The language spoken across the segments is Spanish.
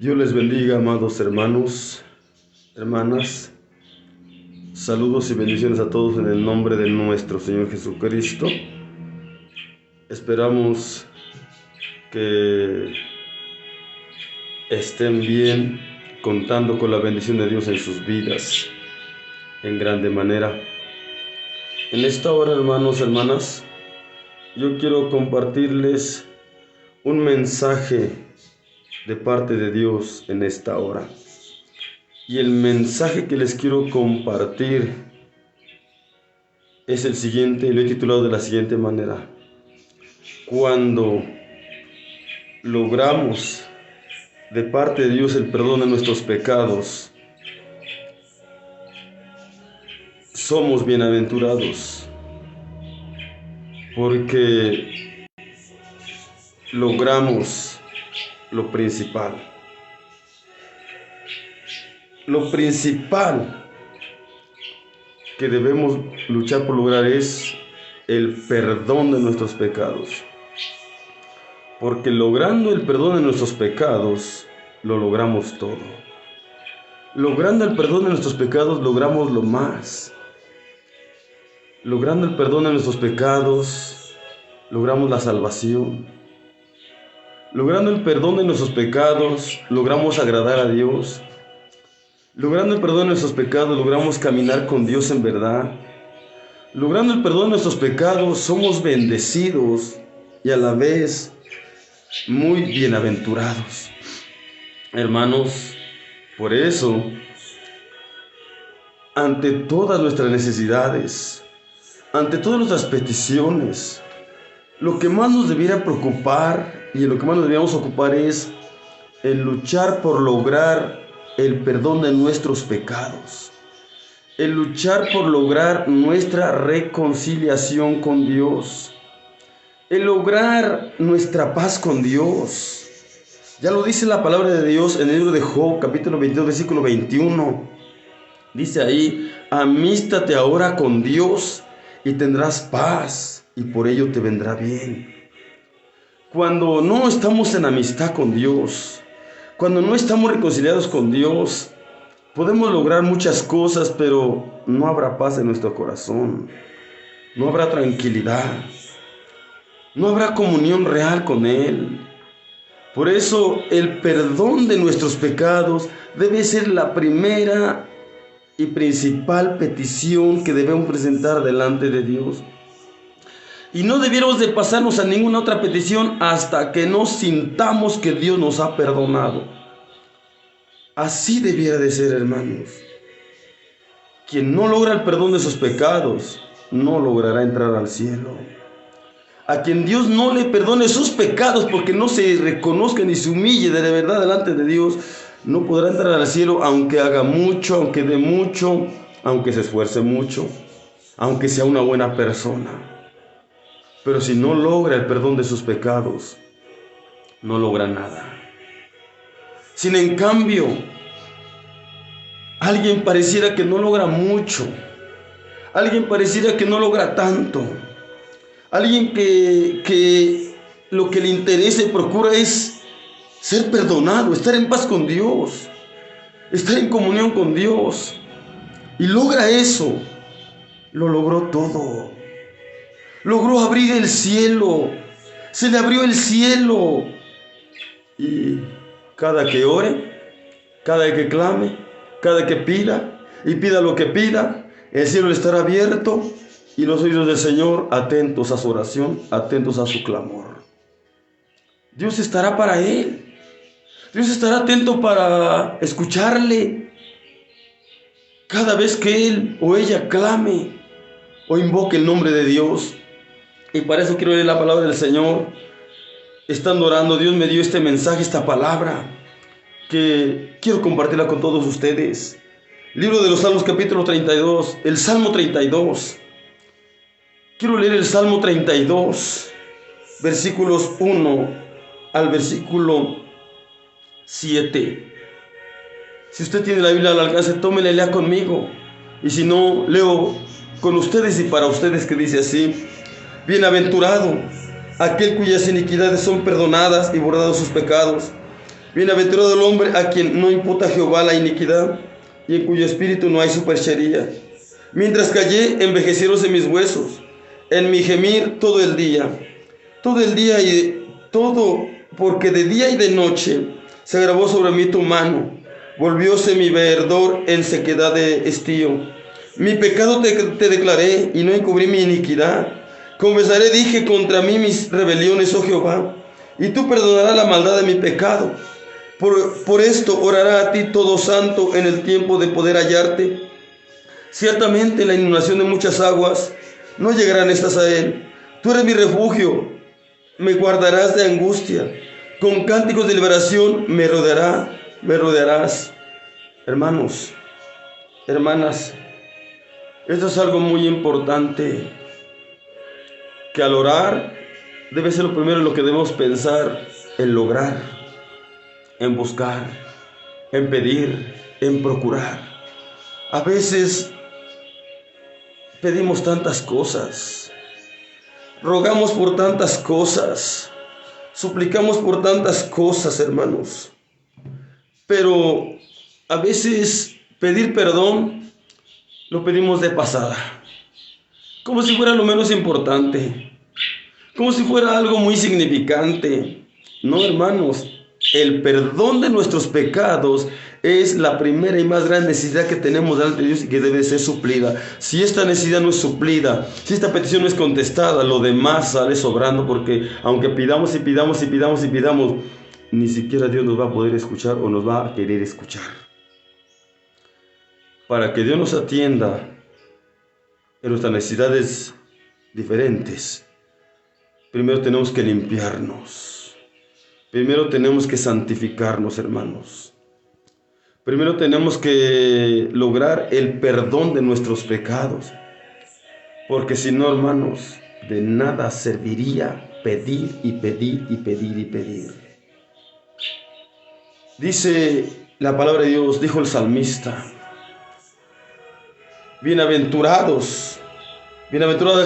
Dios les bendiga, amados hermanos, hermanas. Saludos y bendiciones a todos en el nombre de nuestro Señor Jesucristo. Esperamos que estén bien, contando con la bendición de Dios en sus vidas, en grande manera. En esta hora, hermanos, hermanas, yo quiero compartirles un mensaje de parte de Dios en esta hora. Y el mensaje que les quiero compartir es el siguiente, y lo he titulado de la siguiente manera: cuando logramos de parte de Dios el perdón de nuestros pecados, somos bienaventurados, porque logramos lo principal. Lo principal que debemos luchar por lograr es el perdón de nuestros pecados. Porque logrando el perdón de nuestros pecados, lo logramos todo. Logrando el perdón de nuestros pecados, logramos lo más. Logrando el perdón de nuestros pecados, logramos la salvación. Logrando el perdón de nuestros pecados, logramos agradar a Dios. Logrando el perdón de nuestros pecados, logramos caminar con Dios en verdad. Logrando el perdón de nuestros pecados, somos bendecidos y a la vez muy bienaventurados. Hermanos, por eso, ante todas nuestras necesidades, ante todas nuestras peticiones, lo que más nos debiera preocupar y en lo que más nos deberíamos ocupar es en luchar por lograr el perdón de nuestros pecados, el luchar por lograr nuestra reconciliación con Dios, el lograr nuestra paz con Dios. Ya lo dice la palabra de Dios en el libro de Job, capítulo 22, versículo 21. Dice ahí: amístate ahora con Dios y tendrás paz, y por ello te vendrá bien. Cuando no estamos en amistad con Dios, cuando no estamos reconciliados con Dios, podemos lograr muchas cosas, pero no habrá paz en nuestro corazón, no habrá tranquilidad, no habrá comunión real con Él. Por eso el perdón de nuestros pecados debe ser la primera y principal petición que debemos presentar delante de Dios. Y no debiéramos de pasarnos a ninguna otra petición hasta que no sintamos que Dios nos ha perdonado. Así debiera de ser, hermanos. Quien no logra el perdón de sus pecados, no logrará entrar al cielo. A quien Dios no le perdone sus pecados porque no se reconozca ni se humille de verdad delante de Dios, no podrá entrar al cielo, aunque haga mucho, aunque dé mucho, aunque se esfuerce mucho, aunque sea una buena persona. Pero si no logra el perdón de sus pecados, no logra nada. Sin en cambio, alguien pareciera que no logra mucho, alguien pareciera que no logra tanto, alguien que lo que le interesa y procura es ser perdonado, estar en paz con Dios, estar en comunión con Dios, y logra eso, lo logró todo. Logró abrir el cielo, se le abrió el cielo, y cada que ore, cada que clame, cada que pida y pida lo que pida, el cielo estará abierto y los oídos del Señor atentos a su oración, atentos a su clamor. Dios estará para él, Dios estará atento para escucharle cada vez que él o ella clame o invoque el nombre de Dios. Y para eso quiero leer la palabra del Señor. Estando orando, Dios me dio este mensaje, esta palabra, que quiero compartirla con todos ustedes. Libro de los Salmos, capítulo 32, el Salmo 32. Quiero leer el Salmo 32, versículos 1 al versículo 7. Si usted tiene la Biblia al alcance, tómela y lea conmigo. Y si no, leo con ustedes y para ustedes, que dice así: bienaventurado aquel cuyas iniquidades son perdonadas y borrados sus pecados. Bienaventurado el hombre a quien no imputa a Jehová la iniquidad y en cuyo espíritu no hay superchería. Mientras callé, envejeciéronse mis huesos, en mi gemir todo el día y todo, porque de día y de noche se agravó sobre mí tu mano, volvióse mi verdor en sequedad de estío. Mi pecado te declaré y no encubrí mi iniquidad. Confesaré, dije, contra mí mis rebeliones, oh Jehová, y tú perdonarás la maldad de mi pecado. Por esto orará a ti todo santo en el tiempo de poder hallarte. Ciertamente la inundación de muchas aguas no llegarán estas a él. Tú eres mi refugio, me guardarás de angustia. Con cánticos de liberación me rodearás. Hermanos, hermanas, esto es algo muy importante, que al orar debe ser lo primero en lo que debemos pensar, en lograr, en buscar, en pedir, en procurar. A veces pedimos tantas cosas, rogamos por tantas cosas, suplicamos por tantas cosas, hermanos, pero a veces pedir perdón lo pedimos de pasada, como si fuera lo menos importante, como si fuera algo muy significante. No, hermanos, el perdón de nuestros pecados es la primera y más gran necesidad que tenemos delante de Dios y que debe ser suplida. Si esta necesidad no es suplida, si esta petición no es contestada, lo demás sale sobrando, porque aunque pidamos y pidamos y pidamos y pidamos, ni siquiera Dios nos va a poder escuchar o nos va a querer escuchar. Para que Dios nos atienda en nuestras necesidades diferentes, primero tenemos que limpiarnos. Primero tenemos que santificarnos, hermanos. Primero tenemos que lograr el perdón de nuestros pecados. Porque si no, hermanos, de nada serviría pedir y pedir y pedir y pedir. Dice la palabra de Dios, dijo el salmista: bienaventurados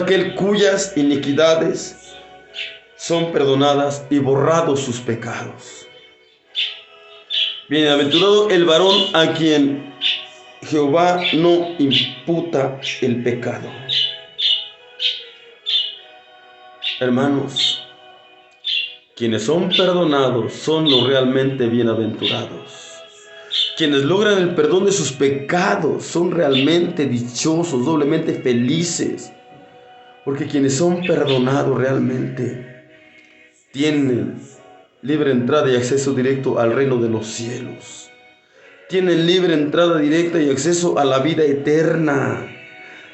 aquel cuyas iniquidades son perdonadas y borrados sus pecados. Bienaventurado el varón a quien Jehová no imputa el pecado. Hermanos, quienes son perdonados son los realmente bienaventurados. Quienes logran el perdón de sus pecados son realmente dichosos, doblemente felices, porque quienes son perdonados realmente tienen libre entrada y acceso directo al reino de los cielos. Tienen libre entrada directa y acceso a la vida eterna.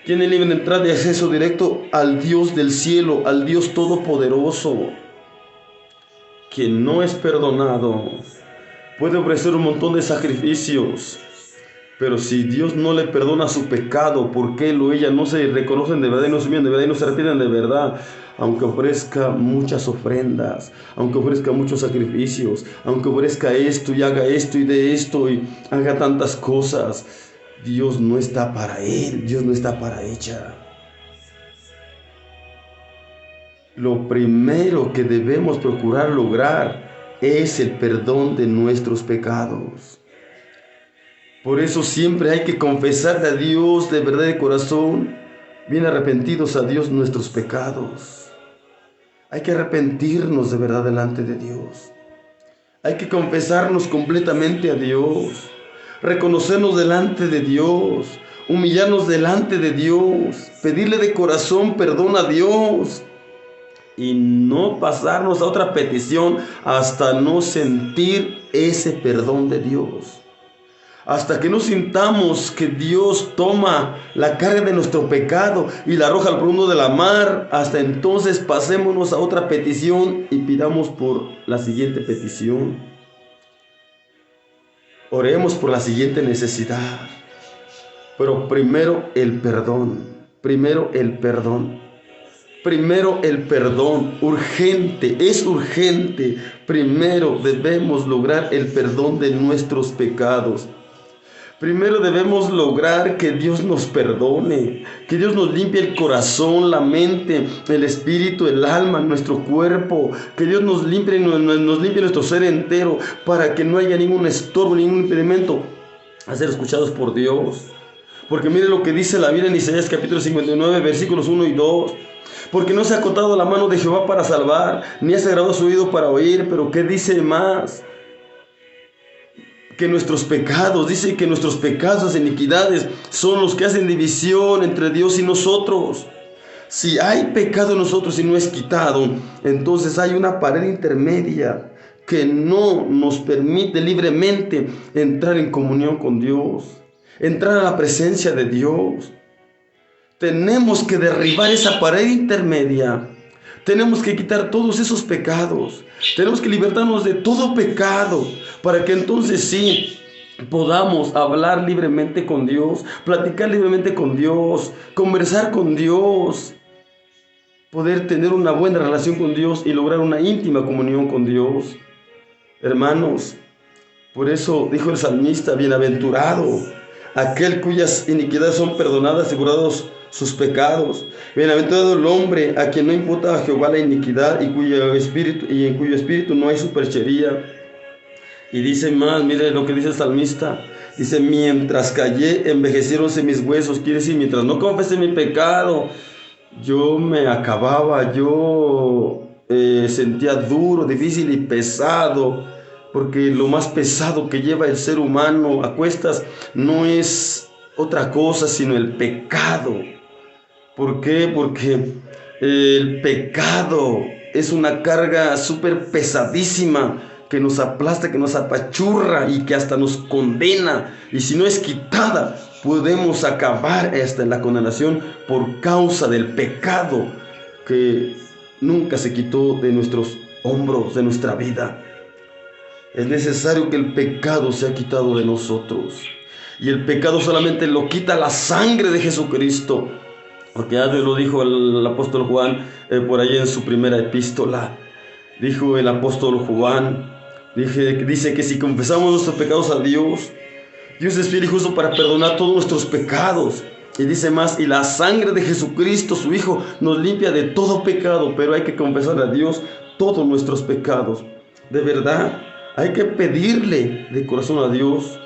Tienen libre entrada y acceso directo al Dios del cielo, al Dios todopoderoso. Quien no es perdonado puede ofrecer un montón de sacrificios, pero si Dios no le perdona su pecado, porque él o ella no se reconocen de verdad y no se miran de verdad y no se arrepienten de verdad, aunque ofrezca muchas ofrendas, aunque ofrezca muchos sacrificios, aunque ofrezca esto y haga esto y de esto y haga tantas cosas, Dios no está para él, Dios no está para ella. Lo primero que debemos procurar lograr es el perdón de nuestros pecados. Por eso siempre hay que confesarle a Dios de verdad de corazón, bien arrepentidos a Dios nuestros pecados. Hay que arrepentirnos de verdad delante de Dios. Hay que confesarnos completamente a Dios, reconocernos delante de Dios, humillarnos delante de Dios, pedirle de corazón perdón a Dios y no pasarnos a otra petición hasta no sentir ese perdón de Dios. Hasta que no sintamos que Dios toma la carga de nuestro pecado y la arroja al profundo de la mar, hasta entonces pasémonos a otra petición y pidamos por la siguiente petición. Oremos por la siguiente necesidad. Pero primero el perdón, primero el perdón. Primero el perdón, urgente, es urgente. Primero debemos lograr el perdón de nuestros pecados. Primero debemos lograr que Dios nos perdone, que Dios nos limpie el corazón, la mente, el espíritu, el alma, nuestro cuerpo, que Dios nos limpie nuestro ser entero para que no haya ningún estorbo, ningún impedimento a ser escuchados por Dios. Porque mire lo que dice la Biblia en Isaías capítulo 59, versículos 1 y 2. Porque no se ha acotado la mano de Jehová para salvar, ni ha cerrado su oído para oír, pero ¿qué dice más? Que nuestros pecados, dice que nuestros pecados, iniquidades, son los que hacen división entre Dios y nosotros. Si hay pecado en nosotros y no es quitado, entonces hay una pared intermedia que no nos permite libremente entrar en comunión con Dios, entrar a la presencia de Dios. Tenemos que derribar esa pared intermedia. Tenemos que quitar todos esos pecados. Tenemos que libertarnos de todo pecado para que entonces sí podamos hablar libremente con Dios, platicar libremente con Dios, conversar con Dios, poder tener una buena relación con Dios y lograr una íntima comunión con Dios. Hermanos, por eso dijo el salmista: bienaventurado aquel cuyas iniquidades son perdonadas, asegurados sus pecados. Bienaventurado el hombre a quien no imputa a Jehová la iniquidad y en cuyo espíritu no hay superchería. Y dice más, mire lo que dice el salmista. Dice: mientras callé, envejeciéronse mis huesos. Quiere decir, mientras no confesé mi pecado, yo me acababa, yo sentía duro, difícil y pesado. Porque lo más pesado que lleva el ser humano a cuestas no es otra cosa sino el pecado. ¿Por qué? Porque el pecado es una carga súper pesadísima que nos aplasta, que nos apachurra y que hasta nos condena. Y si no es quitada, podemos acabar hasta en la condenación por causa del pecado que nunca se quitó de nuestros hombros, de nuestra vida. Es necesario que el pecado sea quitado de nosotros. Y el pecado solamente lo quita la sangre de Jesucristo. Porque ya lo dijo el apóstol Juan por ahí en su primera epístola. Dijo el apóstol Juan, dice que si confesamos nuestros pecados a Dios, Dios es fiel y justo para perdonar todos nuestros pecados. Y dice más: y la sangre de Jesucristo, su Hijo, nos limpia de todo pecado. Pero hay que confesar a Dios todos nuestros pecados. De verdad, hay que pedirle de corazón a Dios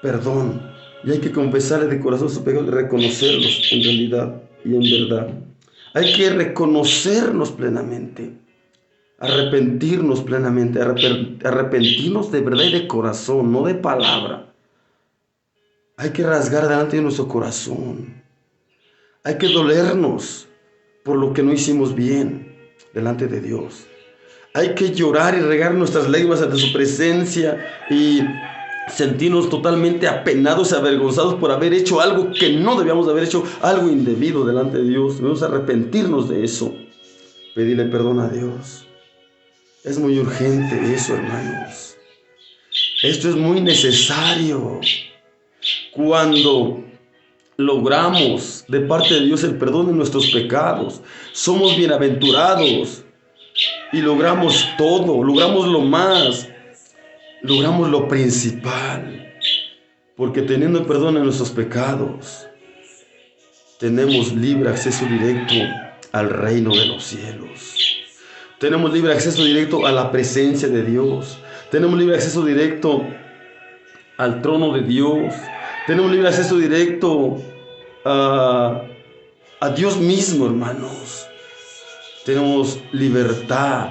perdón. Y hay que confesarle de corazón sus pecados y reconocerlos en realidad y en verdad. Hay que reconocernos plenamente, arrepentirnos plenamente, arrepentirnos de verdad y de corazón, no de palabra. Hay que rasgar delante de nuestro corazón. Hay que dolernos por lo que no hicimos bien delante de Dios. Hay que llorar y regar nuestras lágrimas ante su presencia y sentirnos totalmente apenados y avergonzados por haber hecho algo que no debíamos de haber hecho, algo indebido delante de Dios. Debemos arrepentirnos de eso, pedirle perdón a Dios. Es muy urgente eso, hermanos. Esto es muy necesario. Cuando logramos de parte de Dios el perdón de nuestros pecados, somos bienaventurados y logramos todo, logramos lo más, logramos lo principal, porque teniendo perdón de nuestros pecados, tenemos libre acceso directo al reino de los cielos. Tenemos libre acceso directo a la presencia de Dios. Tenemos libre acceso directo al trono de Dios. Tenemos libre acceso directo a Dios mismo, hermanos. Tenemos libertad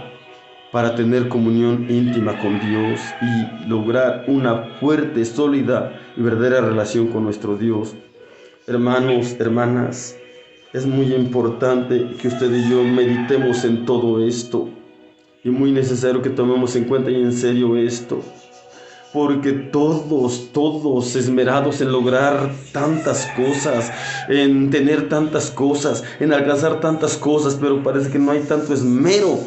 para tener comunión íntima con Dios y lograr una fuerte, sólida y verdadera relación con nuestro Dios. Hermanos, hermanas, es muy importante que usted y yo meditemos en todo esto y muy necesario que tomemos en cuenta y en serio esto, porque todos esmerados en lograr tantas cosas, en tener tantas cosas, en alcanzar tantas cosas, pero parece que no hay tanto esmero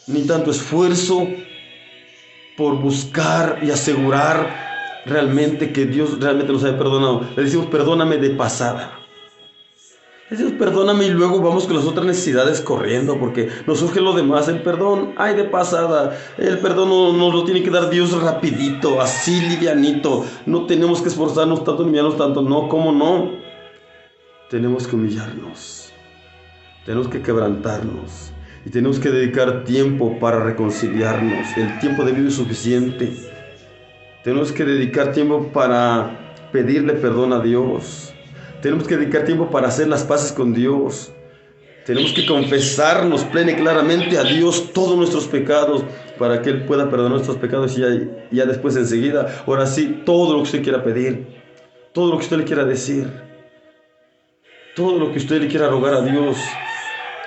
ni tanto esfuerzo por buscar y asegurar realmente que Dios realmente nos haya perdonado. Le decimos: perdóname de pasada. Dios, perdóname, y luego vamos con las otras necesidades corriendo porque nos surge lo demás. El perdón, ay, de pasada. El perdón nos lo tiene que dar Dios rapidito, así livianito. No tenemos que esforzarnos tanto ni humillarnos tanto. No, ¿cómo no? Tenemos que humillarnos. Tenemos que quebrantarnos. Y tenemos que dedicar tiempo para reconciliarnos. El tiempo debido es suficiente. Tenemos que dedicar tiempo para pedirle perdón a Dios. Tenemos que dedicar tiempo para hacer las paces con Dios. Tenemos que confesarnos plena y claramente a Dios todos nuestros pecados para que Él pueda perdonar nuestros pecados y ya después enseguida, ahora sí, todo lo que usted quiera pedir, todo lo que usted le quiera decir, todo lo que usted le quiera rogar a Dios,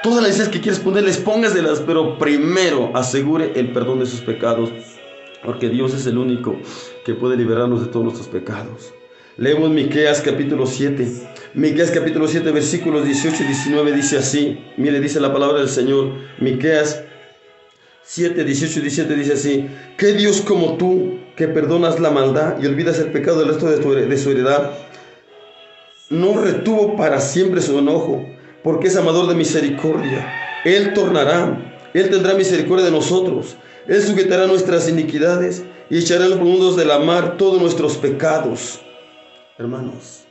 todas las necesidades que quieras ponerles, póngaselas, pero primero asegure el perdón de sus pecados, porque Dios es el único que puede liberarnos de todos nuestros pecados. Leemos Miqueas capítulo 7. Miqueas capítulo 7, versículos 18 y 19 dice así. Mire, dice la palabra del Señor. Miqueas 7, 18 y 17 dice así. ¿Qué Dios como tú, que perdonas la maldad y olvidas el pecado del resto de su heredad, no retuvo para siempre su enojo, porque es amador de misericordia? Él tornará, Él tendrá misericordia de nosotros. Él sujetará nuestras iniquidades y echará en los profundos de la mar todos nuestros pecados. Hermanos,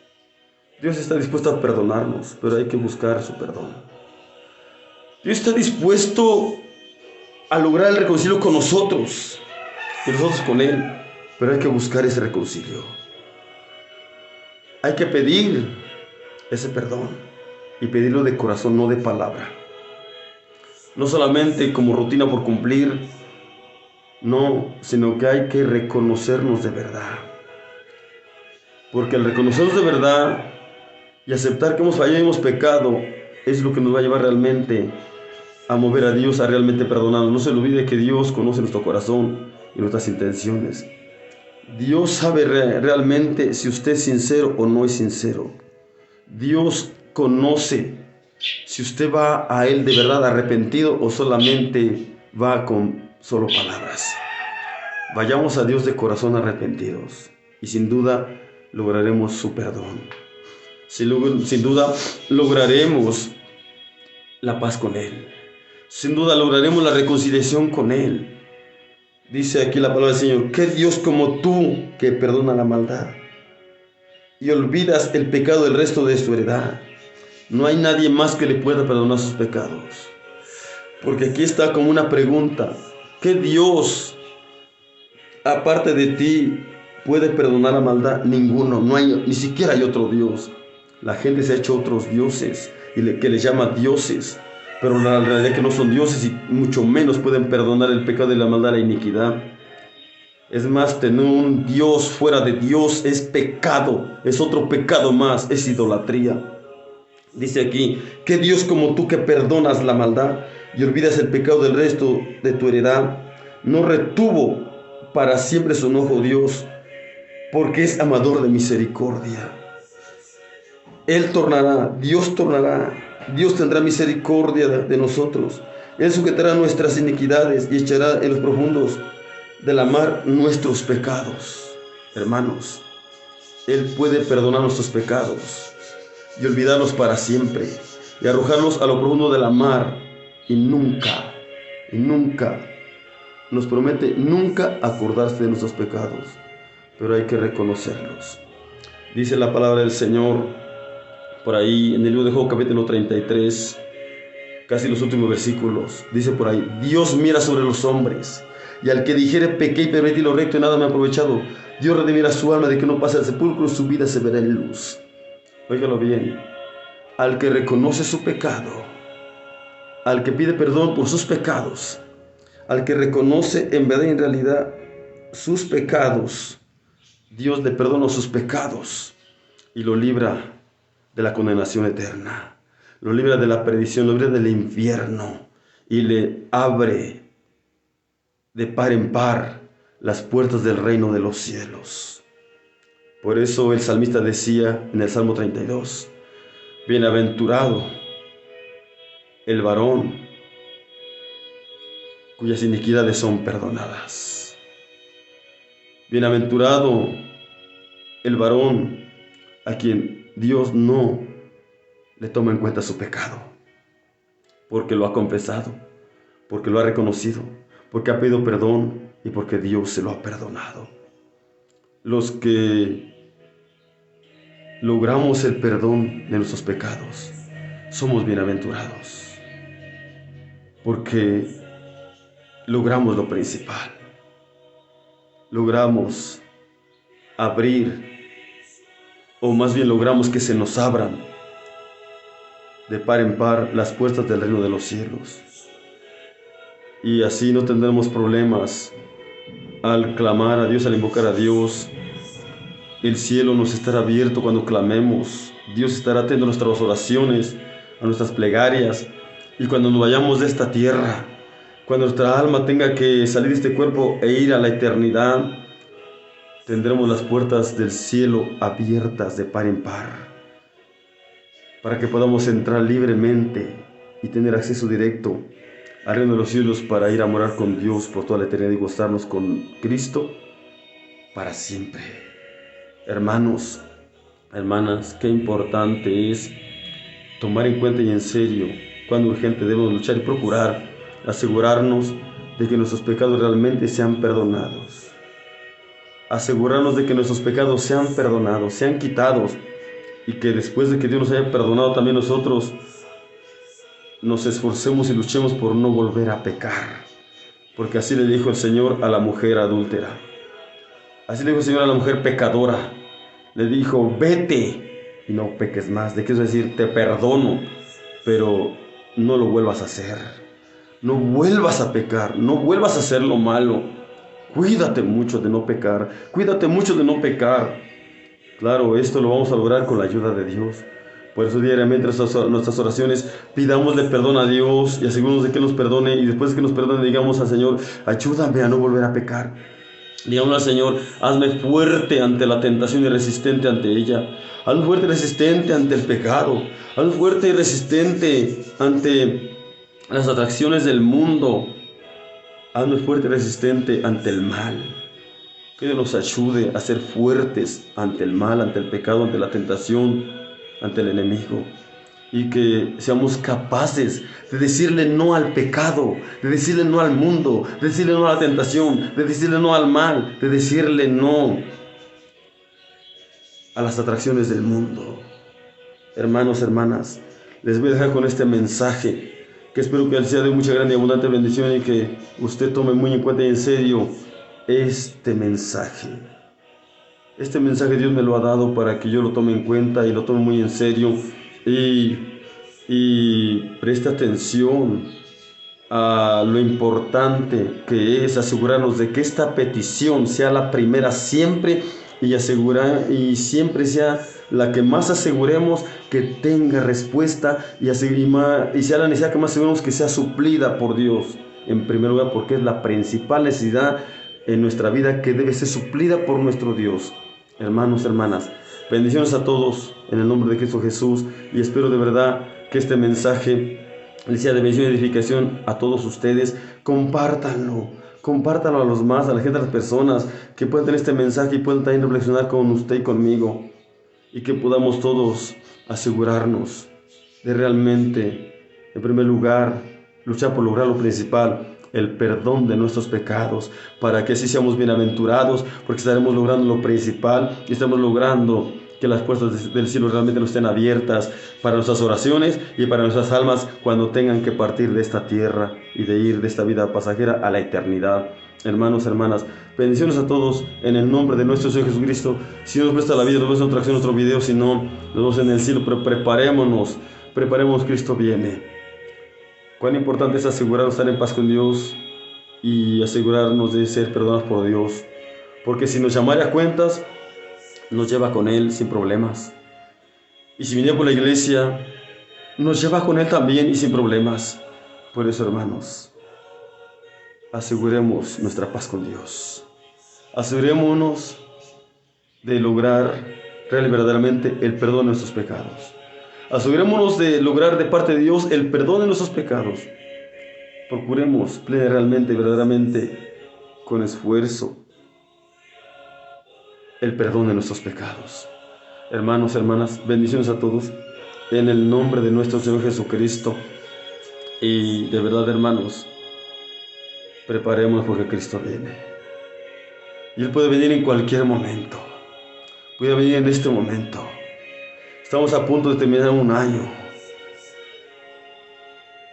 Dios está dispuesto a perdonarnos, pero hay que buscar su perdón. Dios está dispuesto a lograr el reconcilio con nosotros y nosotros con Él, pero hay que buscar ese reconcilio. Hay que pedir ese perdón y pedirlo de corazón, no de palabra. No solamente como rutina por cumplir, no, sino que hay que reconocernos de verdad. Porque el reconocernos de verdad y aceptar que hemos fallado y hemos pecado es lo que nos va a llevar realmente a mover a Dios a realmente perdonarnos. No se le olvide que Dios conoce nuestro corazón y nuestras intenciones. Dios sabe realmente si usted es sincero o no es sincero. Dios conoce si usted va a Él de verdad arrepentido o solamente va con solo palabras. Vayamos a Dios de corazón arrepentidos y sin duda lograremos su perdón. Sin duda lograremos la paz con Él. Sin duda lograremos la reconciliación con Él. Dice aquí la palabra del Señor: ¿qué Dios como tú, que perdona la maldad y olvidas el pecado del resto de su heredad? No hay nadie más que le pueda perdonar sus pecados. Porque aquí está como una pregunta: ¿qué Dios, aparte de ti, puede perdonar la maldad? Ninguno, no hay, ni siquiera hay otro Dios. La gente se ha hecho otros dioses que les llama dioses, pero la realidad es que no son dioses y mucho menos pueden perdonar el pecado de la maldad, la iniquidad. Es más, tener un Dios fuera de Dios es pecado, es otro pecado más, es idolatría. Dice aquí: ¿qué Dios como tú, que perdonas la maldad y olvidas el pecado del resto de tu heredad, no retuvo para siempre su enojo Dios, porque es amador de misericordia? Él tornará, Dios tendrá misericordia de nosotros. Él sujetará nuestras iniquidades y echará en los profundos de la mar nuestros pecados. Hermanos, Él puede perdonar nuestros pecados y olvidarlos para siempre y arrojarlos a lo profundo de la mar, y nunca nos promete nunca acordarse de nuestros pecados, pero hay que reconocerlos. Dice la palabra del Señor por ahí en el libro de Job capítulo 33, casi los últimos versículos. Dice por ahí: Dios mira sobre los hombres, y al que dijere pequé y pervertí lo recto y nada me ha aprovechado, Dios redimirá su alma de que no pase al sepulcro, su vida se verá en luz. Óigalo bien: al que reconoce su pecado, al que pide perdón por sus pecados, al que reconoce en verdad y en realidad sus pecados, Dios le perdona sus pecados y lo libra de la condenación eterna, lo libra de la perdición, lo libra del infierno y le abre de par en par las puertas del reino de los cielos. Por eso el salmista decía en el Salmo 32: bienaventurado el varón cuyas iniquidades son perdonadas. Bienaventurado el varón a quien Dios no le toma en cuenta su pecado, porque lo ha confesado, porque lo ha reconocido, porque ha pedido perdón y porque Dios se lo ha perdonado. Los que logramos el perdón de nuestros pecados somos bienaventurados, porque logramos lo principal, logramos abrir, o más bien logramos que se nos abran de par en par las puertas del reino de los cielos. Y así no tendremos problemas al clamar a Dios, al invocar a Dios. El cielo nos estará abierto cuando clamemos. Dios estará atento a nuestras oraciones, a nuestras plegarias. Y cuando nos vayamos de esta tierra, cuando nuestra alma tenga que salir de este cuerpo e ir a la eternidad, tendremos las puertas del cielo abiertas de par en par, para que podamos entrar libremente y tener acceso directo al reino de los cielos, para ir a morar con Dios por toda la eternidad y gozarnos con Cristo para siempre. Hermanos, hermanas, qué importante es tomar en cuenta y en serio cuán urgente debemos luchar y procurar asegurarnos de que nuestros pecados realmente sean perdonados. Asegurarnos de que nuestros pecados sean perdonados, sean quitados, y que después de que Dios nos haya perdonado, también nosotros nos esforcemos y luchemos por no volver a pecar. Porque así le dijo el Señor a la mujer adúltera. Así le dijo el Señor a la mujer pecadora. Le dijo, vete y no peques más. ¿De qué es decir? Te perdono, pero no lo vuelvas a hacer. No vuelvas a pecar, no vuelvas a hacer lo malo. Cuídate mucho de no pecar, cuídate mucho de no pecar. Claro, esto lo vamos a lograr con la ayuda de Dios. Por eso diariamente en nuestras oraciones pidámosle perdón a Dios y asegurémonos de que nos perdone, y después de que nos perdone digamos al Señor, ayúdame a no volver a pecar. Digamos al Señor, hazme fuerte ante la tentación y resistente ante ella. Hazme fuerte y resistente ante el pecado. Hazme fuerte y resistente ante las atracciones del mundo. Hazme fuerte y resistente ante el mal. Que Dios nos ayude a ser fuertes ante el mal, ante el pecado, ante la tentación, ante el enemigo. Y que seamos capaces de decirle no al pecado, de decirle no al mundo, de decirle no a la tentación, de decirle no al mal, de decirle no a las atracciones del mundo. Hermanos, hermanas, les voy a dejar con este mensaje, que espero que sea de mucha grande y abundante bendición, y que usted tome muy en cuenta y en serio este mensaje. Este mensaje Dios me lo ha dado para que yo lo tome en cuenta y lo tome muy en serio, y preste atención a lo importante que es asegurarnos de que esta petición sea la primera siempre, y siempre sea la que más aseguremos que tenga respuesta, y sea la necesidad que más aseguremos que sea suplida por Dios en primer lugar, porque es la principal necesidad en nuestra vida que debe ser suplida por nuestro Dios. Hermanos, hermanas, bendiciones a todos en el nombre de Cristo Jesús, y espero de verdad que este mensaje les sea de bendición y edificación a todos ustedes. Compártanlo a los más, a la gente, a las personas que puedan tener este mensaje y puedan también reflexionar con usted y conmigo, y que podamos todos asegurarnos de realmente, en primer lugar, luchar por lograr lo principal, el perdón de nuestros pecados, para que así seamos bienaventurados, porque estaremos logrando lo principal y estamos logrando que las puertas del cielo realmente nos estén abiertas para nuestras oraciones y para nuestras almas cuando tengan que partir de esta tierra y de ir de esta vida pasajera a la eternidad. Hermanos, hermanas, bendiciones a todos en el nombre de nuestro Señor Jesucristo. Si Dios nos presta la vida, nos vemos en otra acción, en otro video. Si no, nos vemos en el cielo, pero preparemos, Cristo viene. Cuán importante es asegurarnos de estar en paz con Dios y asegurarnos de ser perdonados por Dios, porque si nos llamara a cuentas, nos lleva con Él sin problemas. Y si viniera por la iglesia, nos lleva con Él también y sin problemas. Por eso, hermanos, aseguremos nuestra paz con Dios. Asegurémonos de lograr real y verdaderamente el perdón de nuestros pecados. Asegurémonos de lograr de parte de Dios el perdón de nuestros pecados. Procuremos realmente y verdaderamente con esfuerzo el perdón de nuestros pecados. Hermanos, hermanas, bendiciones a todos. en el nombre de nuestro Señor Jesucristo. Y de verdad, hermanos, preparemos porque Cristo viene. Y Él puede venir en cualquier momento. Puede venir en este momento. Estamos a punto de terminar un año.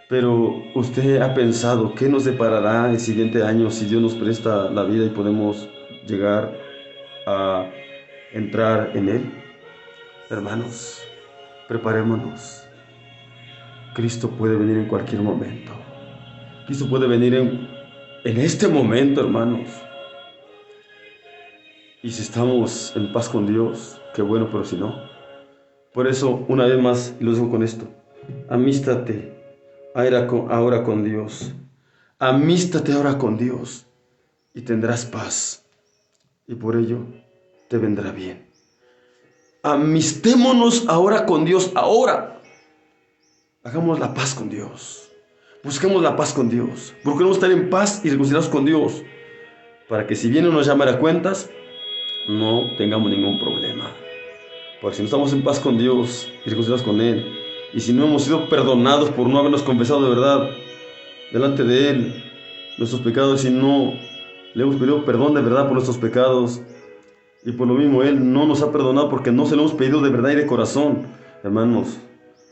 Pero usted ha pensado qué nos deparará el siguiente año si Dios nos presta la vida y podemos llegar a entrar en Él. Hermanos, preparémonos. Cristo puede venir en cualquier momento. Cristo puede venir en este momento, hermanos. Y si estamos en paz con Dios, qué bueno, pero si no. Por eso, una vez más, y lo dejo con esto, amístate ahora con Dios. Amístate ahora con Dios y tendrás paz. Y por ello te vendrá bien. Amistémonos ahora con Dios, ahora. Hagamos la paz con Dios. Busquemos la paz con Dios. Procuremos estar en paz y reconciliados con Dios. Para que si viene nos llamar a cuentas, no tengamos ningún problema. Porque si no estamos en paz con Dios y reconciliados con Él, y si no hemos sido perdonados por no habernos confesado de verdad delante de Él nuestros pecados, y no le hemos pedido perdón de verdad por nuestros pecados, y por lo mismo Él no nos ha perdonado porque no se lo hemos pedido de verdad y de corazón, hermanos,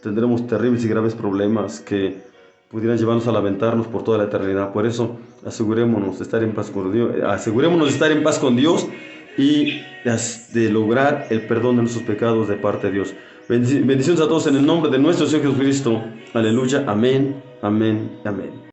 tendremos terribles y graves problemas que pudieran llevarnos a lamentarnos por toda la eternidad. Por eso asegurémonos de estar en paz con Dios, y de lograr el perdón de nuestros pecados de parte de Dios. Bendiciones a todos en el nombre de nuestro Señor Jesucristo. Aleluya, amén, amén, amén.